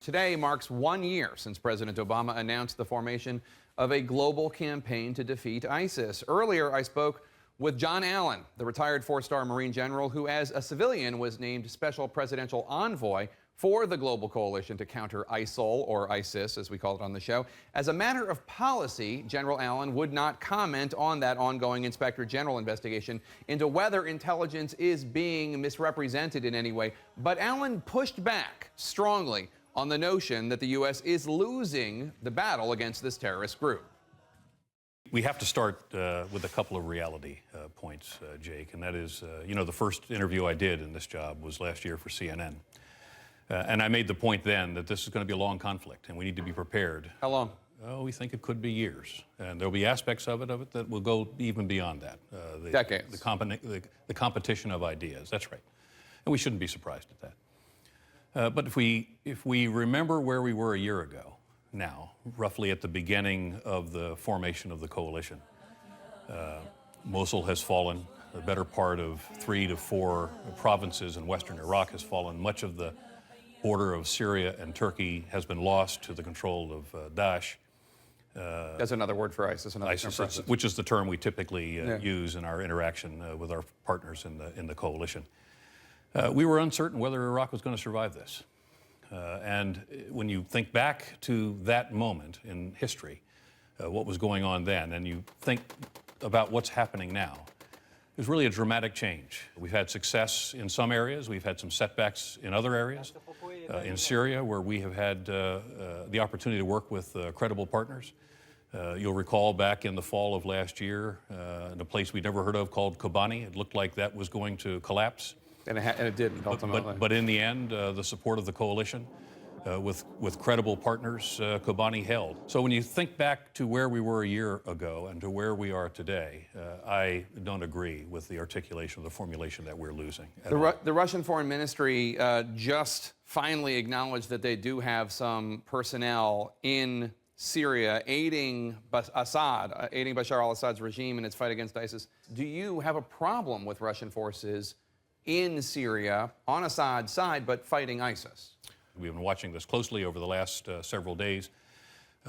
Today marks 1 year since President Obama announced the formation of a global campaign to defeat ISIS. Earlier, I spoke with John Allen, the retired four-star Marine general who, as a civilian, was named special presidential envoy for the global coalition to counter ISIL, or ISIS, as we call it on the show. As a matter of policy, General Allen would not comment on that ongoing Inspector General investigation into whether intelligence is being misrepresented in any way. But Allen pushed back strongly on the notion that the U.S. is losing the battle against this terrorist group. We have to start with a couple of reality points, Jake, and that is, the first interview I did in this job was last year for CNN. And I made the point then that this is going to be a long conflict, and we need to be prepared. How long? Oh, we think it could be years, and there'll be aspects of it that will go even beyond that. Decades. The competition of ideas, that's right. And we shouldn't be surprised at that. But if we remember where we were a year ago, now, roughly at the beginning of the formation of the coalition, Mosul has fallen. The better part of 3 to 4 provinces in western Iraq has fallen. Much of the border of Syria and Turkey has been lost to the control of Daesh. That's another word for ISIS. ISIS, which is the term we typically use in our interaction with our partners in the coalition. We were uncertain whether Iraq was going to survive this. And when you think back to that moment in history, what was going on then, and you think about what's happening now, there's really a dramatic change. We've had success in some areas. We've had some setbacks in other areas. In Syria, where we have had the opportunity to work with credible partners. You'll recall back in the fall of last year, in a place we'd never heard of called Kobani, it looked like that was going to collapse. And it didn't, ultimately. But in the end, the support of the coalition with credible partners, Kobani held. So when you think back to where we were a year ago and to where we are today, I don't agree with the articulation of the formulation that we're losing. The Russian Foreign Ministry just finally acknowledged that they do have some personnel in Syria aiding Bashar al-Assad's regime in its fight against ISIS. Do you have a problem with Russian forces in Syria, on Assad's side, but fighting ISIS? We've been watching this closely over the last several days,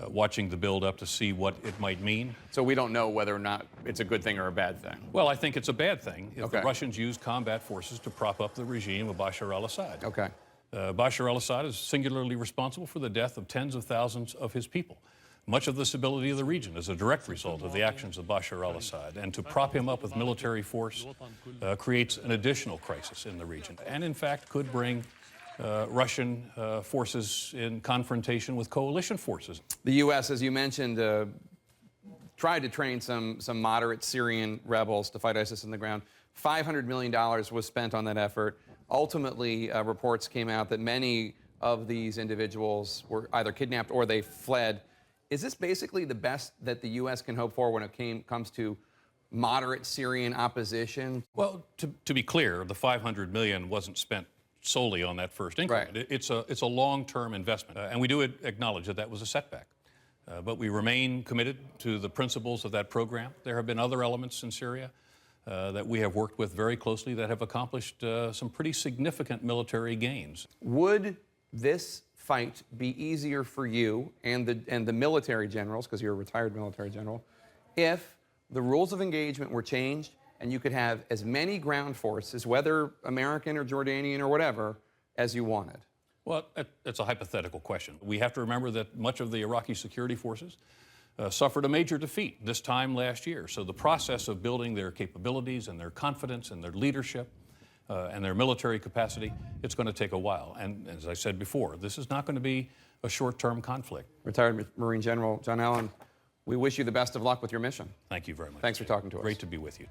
watching the build-up to see what it might mean. So we don't know whether or not it's a good thing or a bad thing? Well, I think it's a bad thing if the Russians use combat forces to prop up the regime of Bashar al-Assad. Okay. Bashar al-Assad is singularly responsible for the death of tens of thousands of his people. Much of the stability of the region is a direct result of the actions of Bashar al-Assad, and to prop him up with military force creates an additional crisis in the region, and in fact could bring Russian forces in confrontation with coalition forces. The U.S., as you mentioned, tried to train some moderate Syrian rebels to fight ISIS on the ground. $500 million was spent on that effort. Ultimately, reports came out that many of these individuals were either kidnapped or they fled. Is this basically the best that the U.S. can hope for when it comes to moderate Syrian opposition? Well, to be clear, the $500 million wasn't spent solely on that first increment. Right. It's a long-term investment, and we do acknowledge that was a setback. But we remain committed to the principles of that program. There have been other elements in Syria that we have worked with very closely that have accomplished some pretty significant military gains. Would this fight be easier for you and the military generals, because you're a retired military general, if the rules of engagement were changed and you could have as many ground forces, whether American or Jordanian or whatever, as you wanted? Well, it's a hypothetical question. We have to remember that much of the Iraqi security forces suffered a major defeat this time last year. So the process of building their capabilities and their confidence and their leadership and their military capacity, it's going to take a while. And as I said before, this is not going to be a short-term conflict. Retired Marine General John Allen, we wish you the best of luck with your mission. Thank you very much. Thanks for talking to us. Great to be with you.